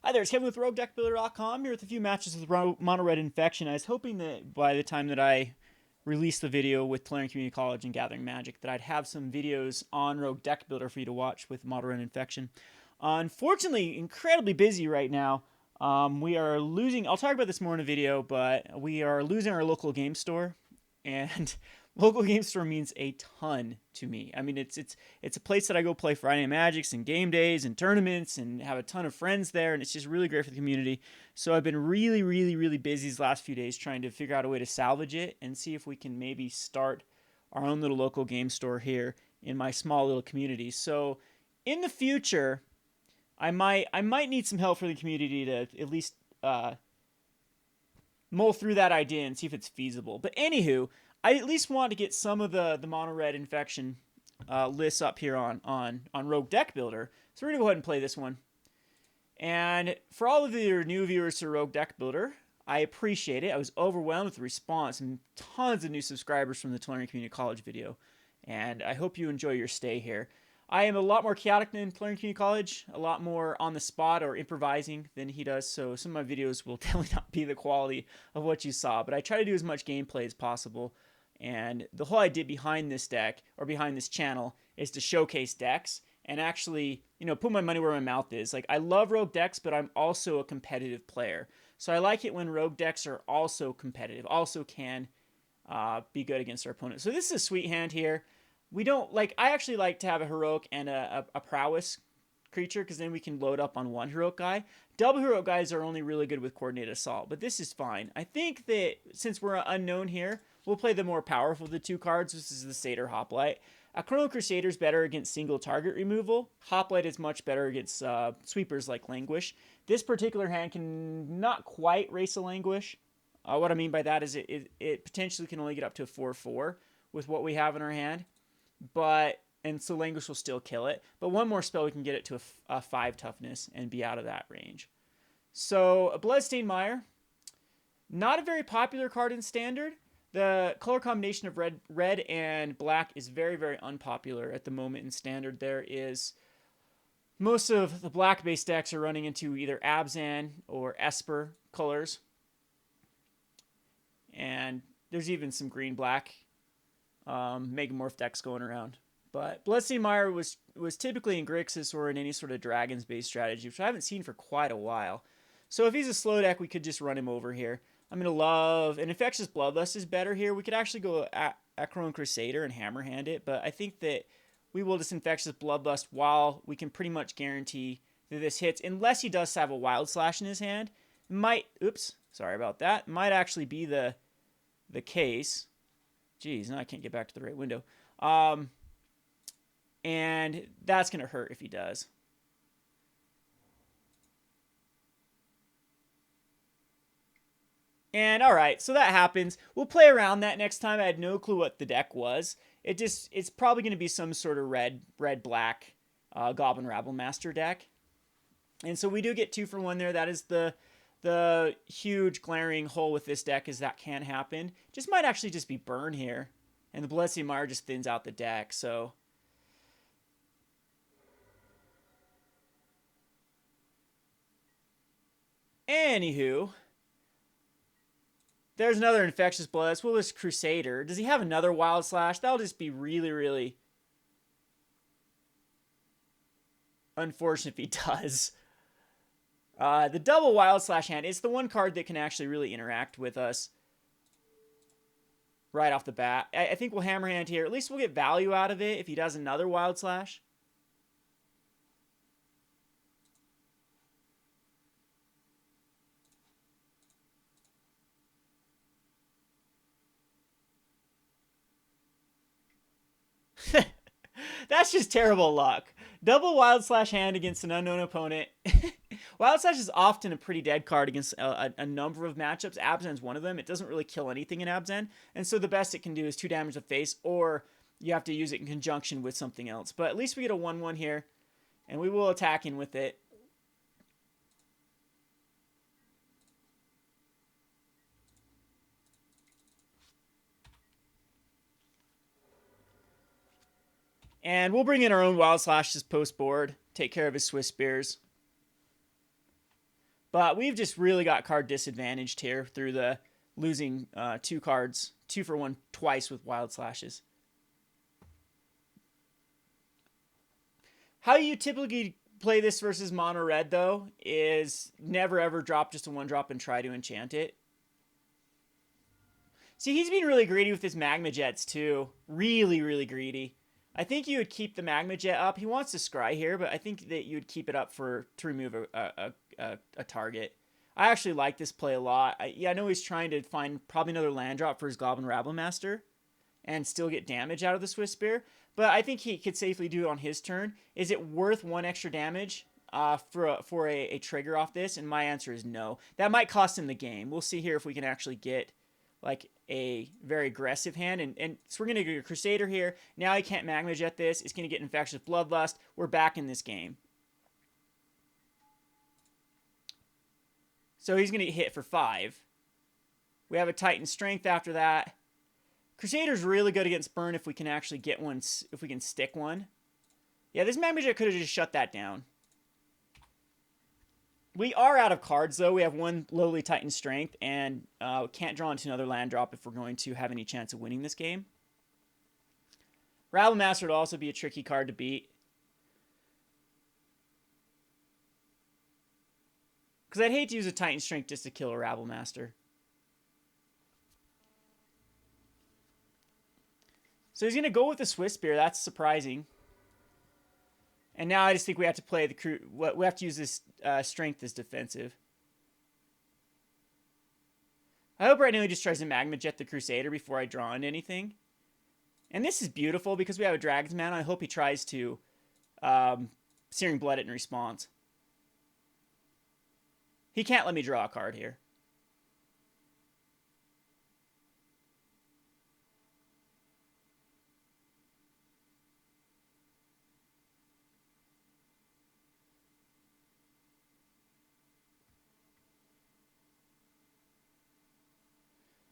Hi there, it's Kevin with RogueDeckBuilder.com here with a few matches with Mono Red Infection. I was hoping that by the time that I release the video with Tulare Community College and Gathering Magic, that I'd have some videos on Rogue Deck Builder for you to watch with Mono Red Infection. Unfortunately, incredibly busy right now. We are losing, I'll talk about this more in a video, but we are losing our local game store. And local game store means a ton to me. I mean, it's a place that I go play Friday Night Magics and game days and tournaments and have a ton of friends there, and it's just really great for the community. So I've been really busy these last few days trying to figure out a way to salvage it and see if we can maybe start our own little local game store here in my small little community. So in the future, I might need some help for the community to at least mull through that idea and see if it's feasible. But anywho, I at least want to get some of the mono red infection lists up here on Rogue Deck Builder. So we're gonna go ahead and play this one. And for all of your new viewers to Rogue Deck Builder, I appreciate it. I was overwhelmed with the response and tons of new subscribers from the Tulare Community College video. And I hope you enjoy your stay here. I am a lot more chaotic than Tulare Community College, a lot more on the spot or improvising than he does, so some of my videos will definitely not be the quality of what you saw, but I try to do as much gameplay as possible. And the whole idea behind this deck, or behind this channel, is to showcase decks and actually, put my money where my mouth is. Like, I love rogue decks, but I'm also a competitive player. So I like it when rogue decks are also competitive, also can be good against our opponent. So this is a sweet hand here. We don't, I actually like to have a heroic and a prowess creature, because then we can load up on one heroic guy. Double heroic guys are only really good with coordinated assault, but this is fine. I think that since we're unknown here, we'll play the more powerful of the two cards. This is the Satyr Hoplite. Akroan Crusader is better against single target removal. Hoplite is much better against sweepers like Languish. This particular hand can not quite race a Languish. What I mean by that is it potentially can only get up to a 4/4 with what we have in our hand. And so Languish will still kill it. But one more spell, we can get it to a 5 toughness and be out of that range. So a Bloodstained Mire, not a very popular card in Standard. The color combination of red and black is very unpopular at the moment in Standard. Most of the black-based decks are running into either Abzan or Esper colors. And there's even some green-black Megamorph decks going around. But Bloodstained Mire was typically in Grixis or in any sort of dragons-based strategy, which I haven't seen for quite a while. So if he's a slow deck, we could just run him over here. I'm going to love... And Infectious Bloodlust is better here. We could actually go Akroan Crusader and Hammerhand it, but I think that we will just Infectious Bloodlust while we can pretty much guarantee that this hits, unless he does have a Wild Slash in his hand. Oops, sorry about that. Might actually be the case. Jeez, now I can't get back to the right window. And that's going to hurt if he does. And alright, so that happens. We'll play around that next time. I had no clue what the deck was. It's probably going to be some sort of red-black Goblin Rabble Master deck. And so we do get 2 for 1 there. That is the huge glaring hole with this deck, is that can happen. Just might actually just be burn here. And the Bloodstained Mire just thins out the deck, so... Anywho, there's another Infectious Bloodlust. Well, this Crusader. Does he have another Wild Slash? That'll just be really unfortunate if he does. The double Wild Slash hand, it's the one card that can actually really interact with us right off the bat. I think we'll Hammerhand here. At least we'll get value out of it if he does another Wild Slash. That's just terrible luck. Double Wild Slash hand against an unknown opponent. Wild Slash is often a pretty dead card against a number of matchups. Abzan's one of them. It doesn't really kill anything in Abzan. And so the best it can do is 2 damage to face, or you have to use it in conjunction with something else. But at least we get a 1/1 here, and we will attack in with it. And we'll bring in our own Wild Slashes post board. Take care of his Swiftspears. But we've just really got card disadvantaged here through the losing 2 cards, 2 for 1 twice with Wild Slashes. How you typically play this versus mono red, though, is never ever drop just a 1-drop and try to enchant it. See, he's being really greedy with his Magma Jets, too. Really, really greedy. I think you would keep the Magma Jet up. He wants to scry here, but I think that you would keep it up to remove a target. I actually like this play a lot. I know he's trying to find probably another land drop for his Goblin Rabble Master and still get damage out of the Swiftspear, but I think he could safely do it on his turn. Is it worth 1 extra damage for a trigger off this? And my answer is no. That might cost him the game. We'll see here if we can actually get like a very aggressive hand. And so we're going to get a Crusader here. Now he can't Magma Jet this. It's going to get Infectious Bloodlust. We're back in this game. So he's going to get hit for 5. We have a Titan Strength after that. Crusader's really good against burn if we can actually get one, if we can stick one. Yeah, this Magma Jet could have just shut that down. We are out of cards, though. We have 1 lowly Titan Strength, and can't draw into another land drop if we're going to have any chance of winning this game. Rabble Master would also be a tricky card to beat. Because I'd hate to use a Titan Strength just to kill a Rabble Master. So he's going to go with the Swiftspear. That's surprising. And now I just think we have to play we have to use this strength as defensive. I hope right now he just tries to Magma Jet the Crusader before I draw into anything. And this is beautiful because we have a Dragon's Mantle. I hope he tries to Searing Blood it in response. He can't let me draw a card here.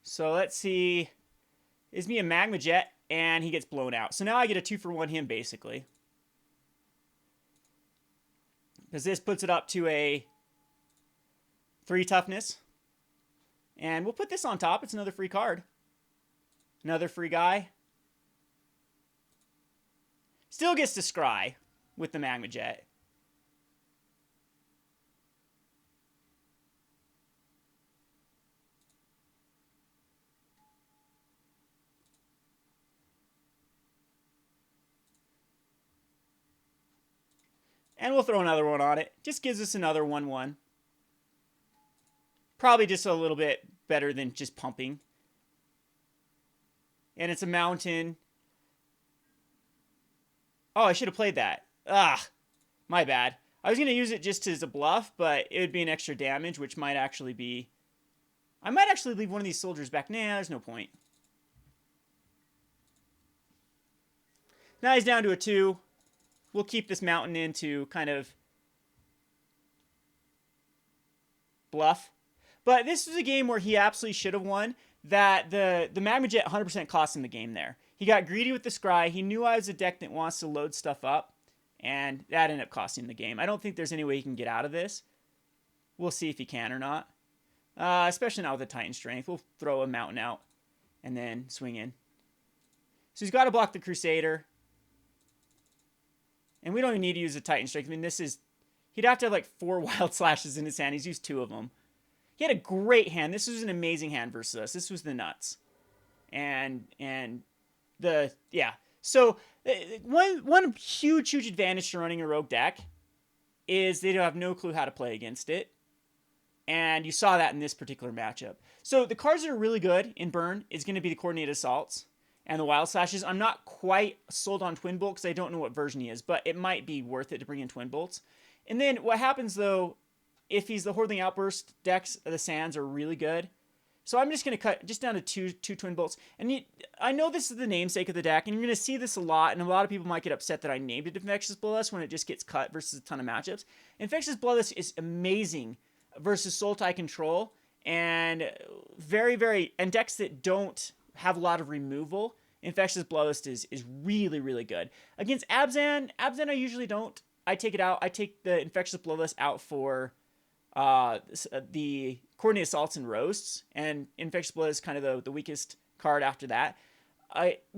So let's see. Is me a Magma Jet, and he gets blown out. So now I get a 2 for 1 him, basically. Because this puts it up to a 3 toughness. And we'll put this on top. It's another free card. Another free guy. Still gets to scry with the Magma Jet. And we'll throw another one on it. Just gives us another 1/1. Probably just a little bit better than just pumping. And it's a mountain. Oh, I should have played that. My bad. I was going to use it just as a bluff, but it would be an extra damage, which might actually be... I might actually leave one of these soldiers back. Nah, there's no point. Now he's down to a 2. We'll keep this mountain in to kind of bluff. But this was a game where he absolutely should have won. That the Magma Jet 100% cost him the game there. He got greedy with the scry. He knew I was a deck that wants to load stuff up. And that ended up costing him the game. I don't think there's any way he can get out of this. We'll see if he can or not. Especially now with the Titan Strength. We'll throw a mountain out and then swing in. So he's got to block the Crusader. And we don't even need to use a Titan Strike. I mean, this is... He'd have to have like 4 Wild Slashes in his hand. He's used 2 of them. He had a great hand. This was an amazing hand versus us. This was the nuts. And the... Yeah. So, one huge advantage to running a rogue deck is they don't have no clue how to play against it. And you saw that in this particular matchup. So, the cards that are really good in Burn is going to be the Coordinated Assaults and the Wild Slashes. I'm not quite sold on Twin Bolt because I don't know what version he is, but it might be worth it to bring in Twin Bolts. And then what happens, though, if he's the Hordling Outburst decks, the Sands are really good. So I'm just going to cut just down to two Twin Bolts. And I know this is the namesake of the deck, and you're going to see this a lot, and a lot of people might get upset that I named it Infectious Bloodlust when it just gets cut versus a ton of matchups. Infectious Bloodlust is amazing versus Sultai Control, and and decks that don't have a lot of removal. Infectious Bloodlust is really, really good. Against Abzan I usually don't. I take it out. I take the Infectious Bloodlust out for the Coordinate Assaults and Roasts, and Infectious Blood is kind of the weakest card after that.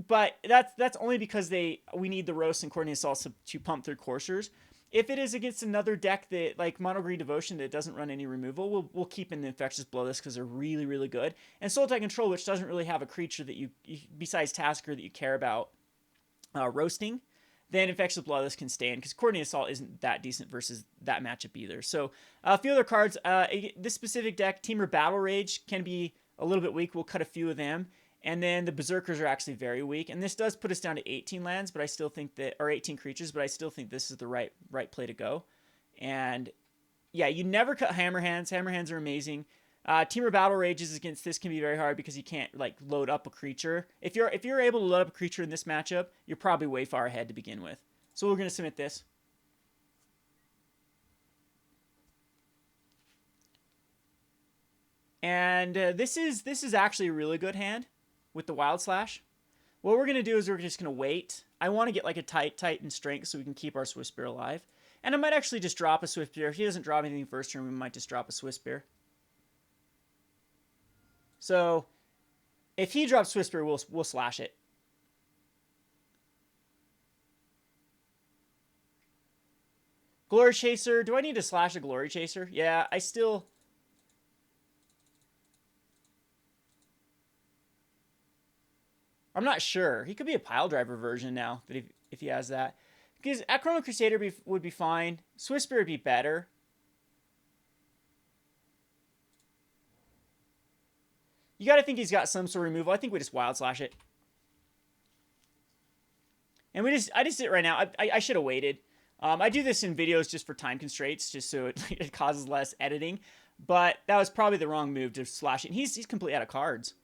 But that's only because we need the Roasts and Coordinate Assaults to pump through coursers. If it is against another deck that, like Mono Green Devotion, that doesn't run any removal, we'll keep in the Infectious Bloodlust because they're really, really good. And Soul Tide Control, which doesn't really have a creature that you besides Tasker that you care about roasting, then Infectious Bloodlust can stand because Coordinate Assault isn't that decent versus that matchup either. So a few other cards. This specific deck, Temur Battle Rage, can be a little bit weak. We'll cut a few of them. And then the Berserkers are actually very weak. And this does put us down to 18 lands, but I still think that, or 18 creatures, but I still think this is the right play to go. And yeah, you never cut Hammerhands. Hammerhands are amazing. Temur Battle Rages against this can be very hard because you can't like load up a creature. If you're able to load up a creature in this matchup, you're probably way far ahead to begin with. So we're going to submit this. And this is actually a really good hand with the Wild Slash. What we're going to do is we're just going to wait. I want to get like a Titan strength so we can keep our Swiftspear alive. And I might actually just drop a Swiftspear. If he doesn't drop anything first turn, we might just drop a Swiftspear. So if he drops Swiftspear, we'll slash it. Glory Chaser. Do I need to slash a Glory Chaser? Yeah, I still... I'm not sure. He could be a pile driver version now, but if he has that. Because Akroan Crusader would be fine. Swiftspear would be better. You got to think he's got some sort of removal. I think we just Wild Slash it. And I just did it right now. I should have waited. I do this in videos just for time constraints, just so it causes less editing. But that was probably the wrong move to slash it. And he's completely out of cards.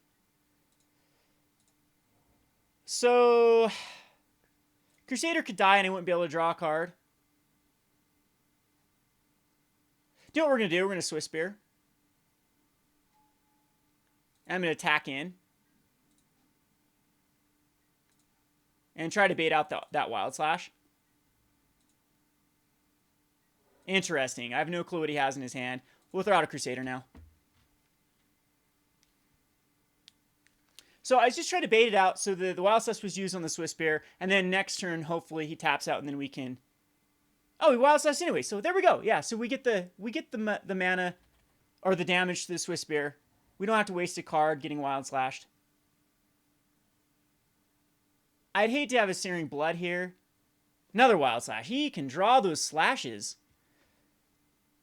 So, Crusader could die and I wouldn't be able to draw a card. Do what we're going to do. We're going to Swiftspear. I'm going to attack in. And try to bait out that Wild Slash. Interesting. I have no clue what he has in his hand. We'll throw out a Crusader now. So I just tried to bait it out so the Wild Slash was used on the Swiftspear, and then next turn, hopefully, he taps out, and then we can... Oh, he Wild Slash anyway, so there we go. Yeah, so we get the mana, or the damage to the Swiftspear. We don't have to waste a card getting Wild Slashed. I'd hate to have a Searing Blood here. Another Wild Slash. He can draw those slashes.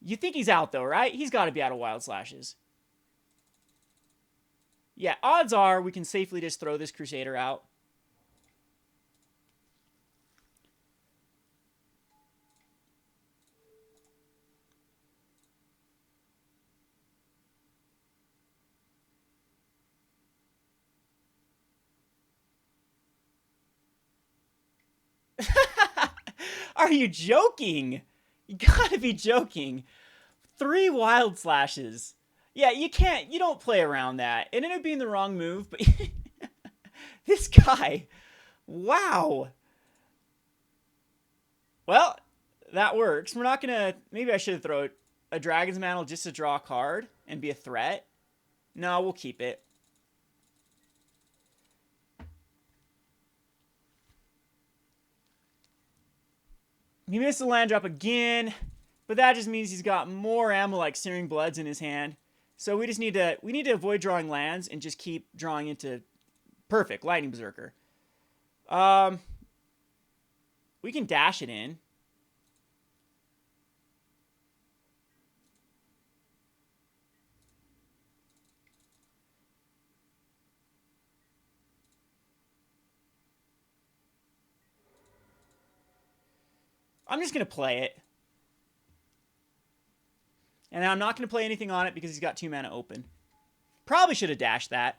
You think he's out, though, right? He's got to be out of Wild Slashes. Yeah, odds are we can safely just throw this Crusader out. Are you joking? You gotta be joking. 3 Wild Slashes. Yeah, you don't play around that. It ended up being the wrong move, but this guy, wow. Well, that works. We're not gonna, maybe I should throw a Dragon's Mantle just to draw a card and be a threat. No, we'll keep it. He missed the land drop again, but that just means he's got more ammo like Searing Bloods in his hand. So we need to avoid drawing lands and just keep drawing into perfect Lightning Berserker. We can dash it in. I'm just going to play it. And I'm not going to play anything on it because he's got 2 mana open. Probably should have dashed that.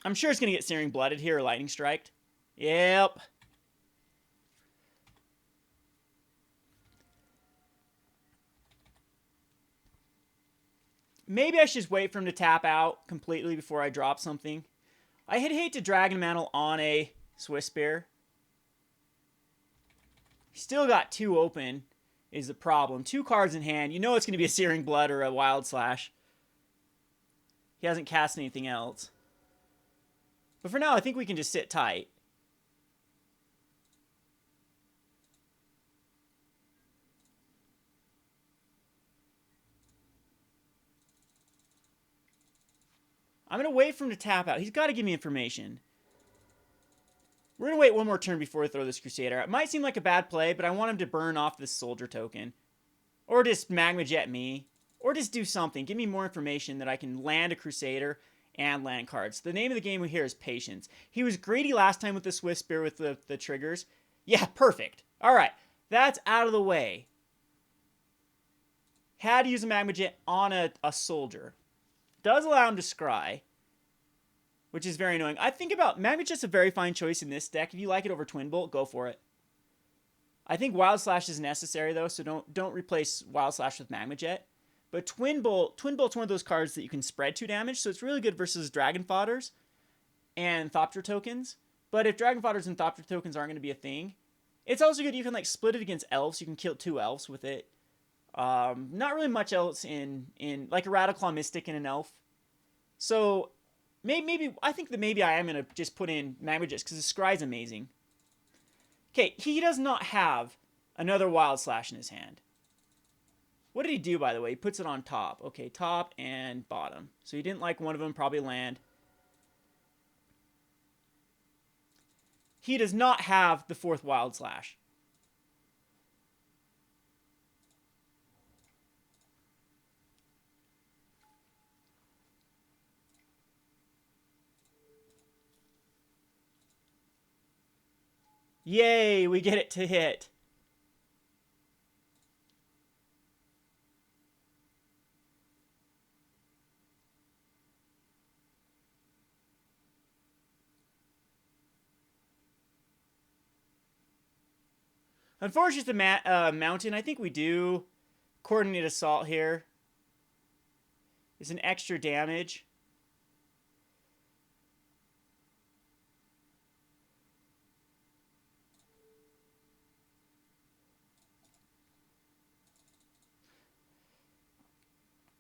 I'm sure it's going to get Searing Blooded here or Lightning Striked. Yep. Maybe I should just wait for him to tap out completely before I drop something. I hate to Dragon Mantle on a Swiftspear. He's still got 2 open. is the problem. 2 cards in hand. You know it's going to be a Searing Blood or a Wild Slash. He hasn't cast anything else. But for now, I think we can just sit tight. I'm going to wait for him to tap out. He's got to give me information. We're going to wait one more turn before we throw this Crusader. It might seem like a bad play, but I want him to burn off this Soldier token. Or just Magma Jet me. Or just do something. Give me more information that I can land a Crusader and land cards. The name of the game here is Patience. He was greedy last time with the Swiftspear with the triggers. Yeah, perfect. Alright, that's out of the way. Had to use a Magma Jet on a Soldier. Does allow him to scry, which is very annoying. I think about Magma Jet's a very fine choice in this deck. If you like it over Twin Bolt, go for it. I think Wild Slash is necessary though, so don't replace Wild Slash with Magma Jet. But Twin Bolt's one of those cards that you can spread 2 damage, so it's really good versus Dragon Fodders and Thopter tokens. But if Dragon Fodders and Thopter tokens aren't going to be a thing, it's also good. You can like split it against elves. You can kill 2 elves with it. Not really much else in like a Rattleclaw Mystic and an elf. So maybe I think that maybe I am going to just put in Magma Jets because the scry is amazing. Okay, he does not have another Wild Slash in his hand. What did he do, by the way? He puts it on top. Okay, top and bottom. So he didn't like one of them, probably land. He does not have the 4th Wild Slash. Yay, we get it to hit. Unfortunately, the mountain, I think we do Coordinate Assault here. It's an extra damage.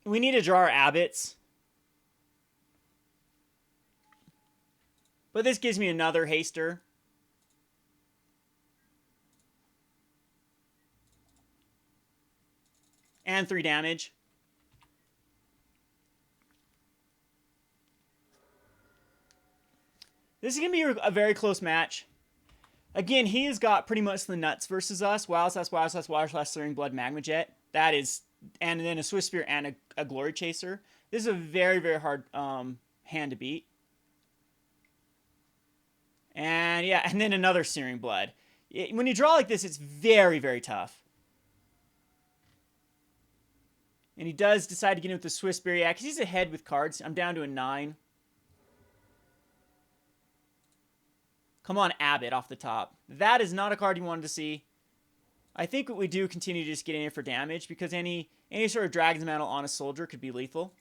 We need to draw our Abbots. But this gives me another haster. And 3 damage. This is going to be a very close match. Again, he has got pretty much the nuts versus us. Wild Slash, Wild Slash, Wild Slash, Searing Blood, Magma Jet. That is, and then a Swiftspear and a Glory Chaser. This is a very, very hard hand to beat. And yeah, and then another Searing Blood. When you draw like this, it's very, very tough. And he does decide to get in with the Swiftspear. Yeah, because he's ahead with cards. I'm down to a 9. Come on, Abbot off the top. That is not a card you wanted to see. I think what we do continue to just get in here for damage because any sort of Dragon's Mantle on a Soldier could be lethal.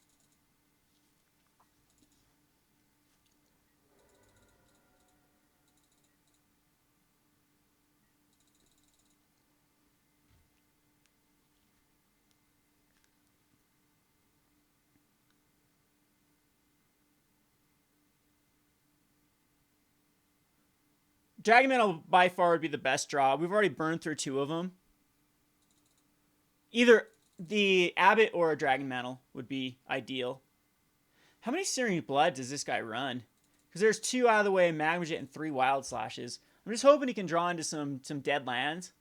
Dragon Mantle by far would be the best draw. We've already burned through 2 of them. Either the Abbot or a Dragon Mantle would be ideal. How many Searing Blood does this guy run? Because there's 2 out of the way, Magma Jet and 3 Wild Slashes. I'm just hoping he can draw into some dead lands.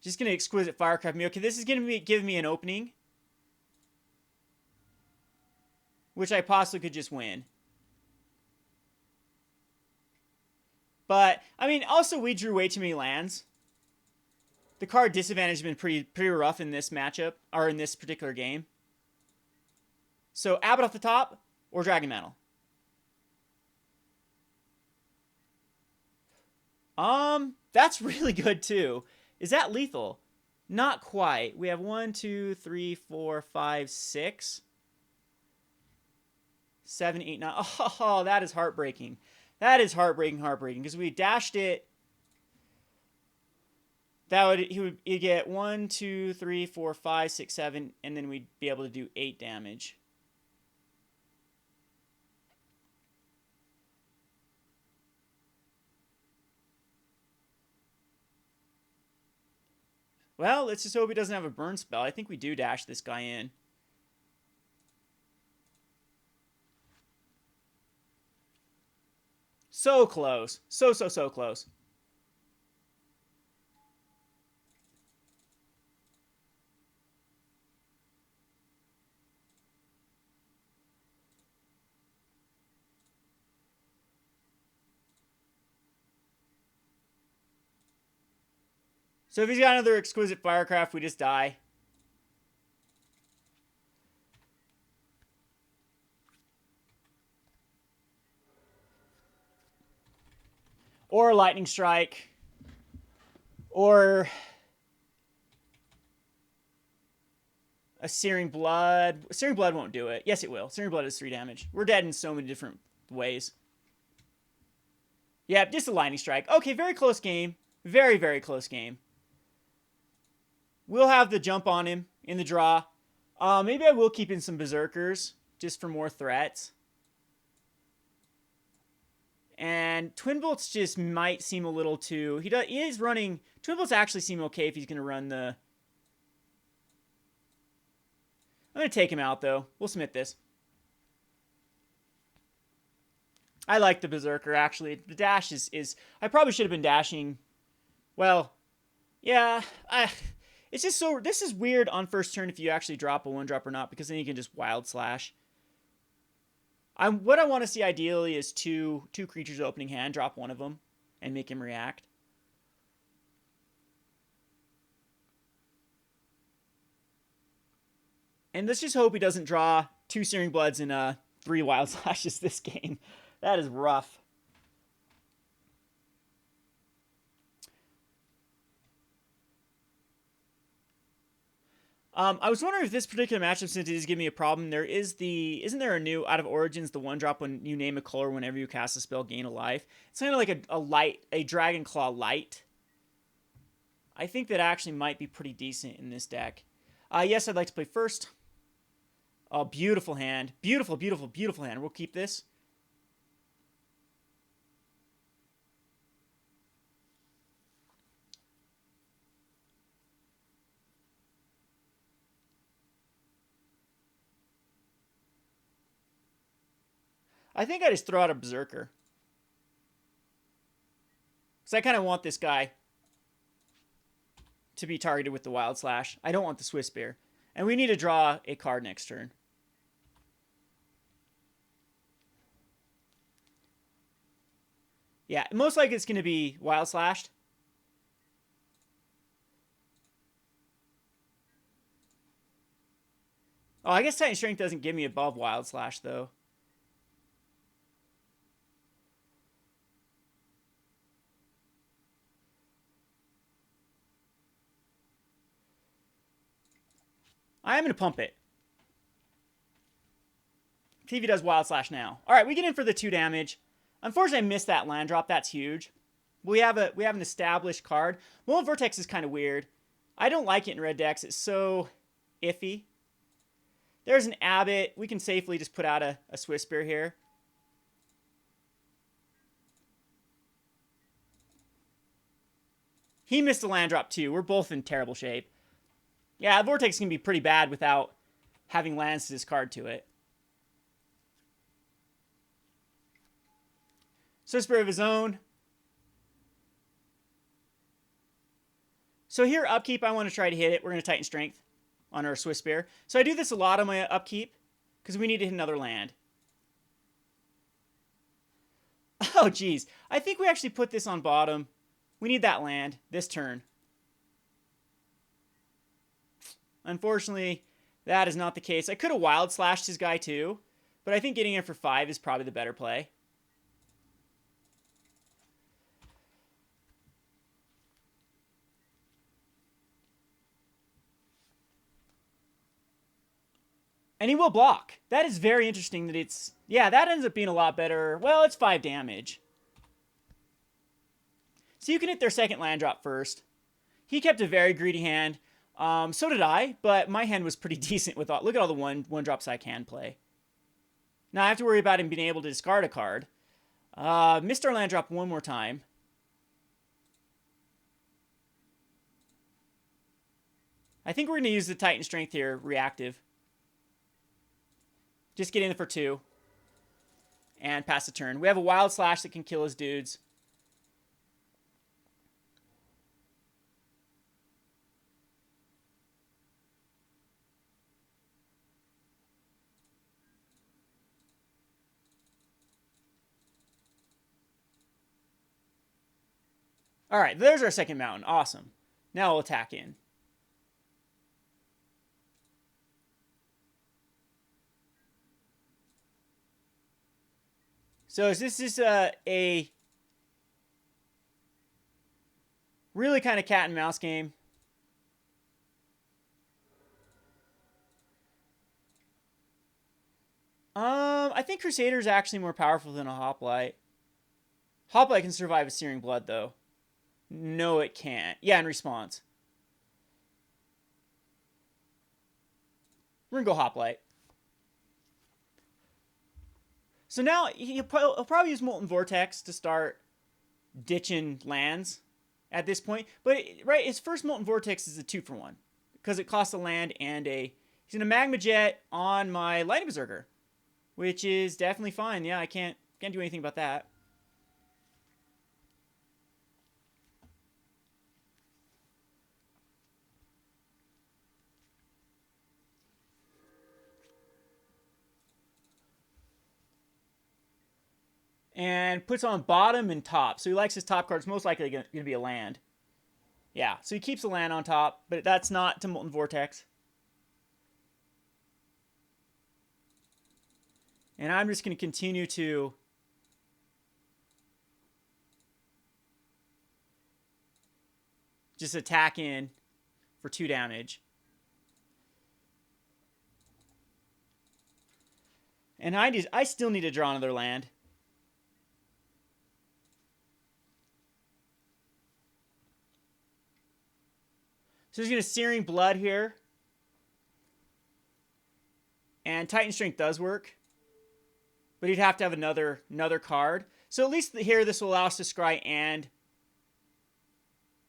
Just going to Exquisite Firecraft me. Okay, this is going to give me an opening. Which I possibly could just win. But, I mean, also we drew way too many lands. The card disadvantage has been pretty rough in this matchup, or in this particular game. So, Abbot off the top, or Dragon Mantle? That's really good too. Is that lethal? Not quite. We have 1, 2, 3, 4, 5, 6. 7, 8, 9. Oh, that is heartbreaking. That is heartbreaking, because we dashed it. He'd get 1, 2, 3, 4, 5, 6, 7, and then we'd be able to do 8 damage. Well, let's just hope he doesn't have a burn spell. I think we do dash this guy in. So close. So close. So if he's got another exquisite firecraft, we just die. Or a lightning strike. Or a Searing Blood. Searing Blood won't do it. Yes, it will. Searing Blood is 3 damage. We're dead in so many different ways. Yeah, just a lightning strike. Okay, very close game. Very, very close game. We'll have the jump on him in the draw. Maybe I will keep in some Berserkers just for more threats. And Twin Bolts just might seem a little too... He is running... Twin Bolts actually seem okay if he's going to run the... I'm going to take him out, though. We'll submit this. I like the Berserker, actually. The dash is... I probably should have been dashing... Well, yeah. It's just so... This is weird on first turn if you actually drop a 1-drop or not, because then you can just Wild Slash. What I want to see ideally is two creatures opening hand, drop one of them, and make him react. And let's just hope he doesn't draw 2 Searing Bloods and 3 Wild Slashes this game. That is rough. I was wondering if this particular matchup, since it is giving me a problem, isn't there a new, out of Origins, the 1-drop when you name a color whenever you cast a spell, gain a life? It's kind of like a Dragon Claw Light. I think that actually might be pretty decent in this deck. Yes, I'd like to play first. Oh, beautiful hand. Beautiful, beautiful, beautiful hand. We'll keep this. I think I just throw out a Berserker. Because I kind of want this guy to be targeted with the Wild Slash. I don't want the Swiftspear. And we need to draw a card next turn. Yeah, most likely it's going to be Wild Slashed. Oh, I guess Titan Strength doesn't give me above Wild Slash, though. I am going to pump it. See if he does Wild Slash now. All right, we get in for the 2 damage. Unfortunately, I missed that land drop. That's huge. We have an established card. Molten Vortex is kind of weird. I don't like it in red decks. It's so iffy. There's an Abbot. We can safely just put out a Swiftspear here. He missed a land drop too. We're both in terrible shape. Yeah, Vortex can be pretty bad without having lands to discard to it. Swiftspear of his own. So here, upkeep, I want to try to hit it. We're going to Titan Strength on our Swiftspear. So I do this a lot on my upkeep because we need to hit another land. Oh, geez. I think we actually put this on bottom. We need that land this turn. Unfortunately, that is not the case. I could have Wild Slashed his guy too, but I think getting in for 5 is probably the better play. And he will block. That is very interesting that it's... Yeah, that ends up being a lot better. Well, it's 5 damage. So you can hit their second land drop first. He kept a very greedy hand. So did I, but my hand was pretty decent with all. Look at all the one drops I can play. Now I have to worry about him being able to discard a card. Missed our land drop one more time. I think we're going to use the Titan Strength here, reactive. Just get in for 2. And pass the turn. We have a Wild Slash that can kill his dudes. Alright, there's our second mountain. Awesome. Now we'll attack in. So this is a really kind of cat and mouse game. I think Crusader is actually more powerful than a Hoplite. Hoplite can survive a Searing Blood, though. No, it can't. Yeah, in response. We're going to go Hoplite. So now he'll probably use Molten Vortex to start ditching lands at this point. But, right, his first Molten Vortex is a 2-for-1. Because it costs a land and a... He's going to Magma Jet on my Lightning Berserker. Which is definitely fine. Yeah, I can't do anything about that. And puts on bottom and top. So he likes his top cards. Most likely going to be a land. Yeah, so he keeps the land on top. But that's not to Molten Vortex. And I'm just going to continue to just attack in for 2 damage. And I still need to draw another land. So he's going to Searing Blood here. And Titan Strength does work. But he'd have to have another card. So at least here this will allow us to scry and...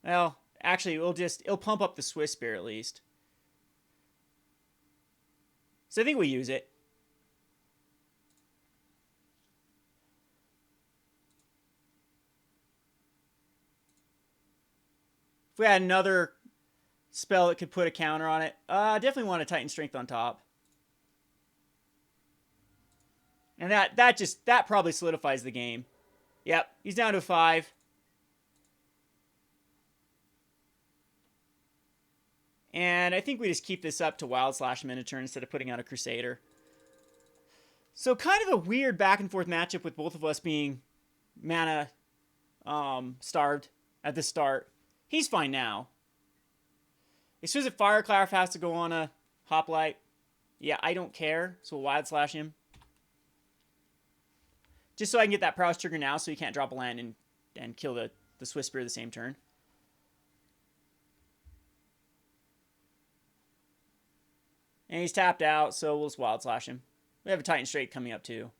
Well, actually, it'll pump up the Swiftspear at least. So I think we use it. If we had another spell that could put a counter on it, definitely want a Titan Strength on top. And that probably solidifies the game. Yep, he's down to 5. And I think we just keep this up to Wild Slash Minotaur instead of putting out a Crusader. So kind of a weird back and forth matchup with both of us being mana starved at the start. He's fine now. Exquisite Fireclap has to go on a Hoplite. Yeah, I don't care, so we'll Wild Slash him. Just so I can get that Prowess trigger now so he can't drop a land and kill the Swiftspear the same turn. And he's tapped out, so we'll just Wild Slash him. We have a Titan Straight coming up too.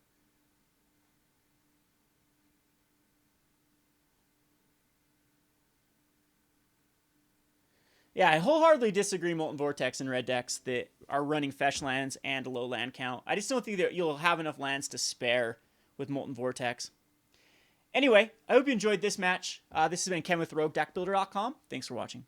Yeah, I wholeheartedly disagree Molten Vortex and red decks that are running fetch lands and a low land count. I just don't think that you'll have enough lands to spare with Molten Vortex. Anyway, I hope you enjoyed this match. This has been Ken with RogueDeckBuilder.com. Thanks for watching.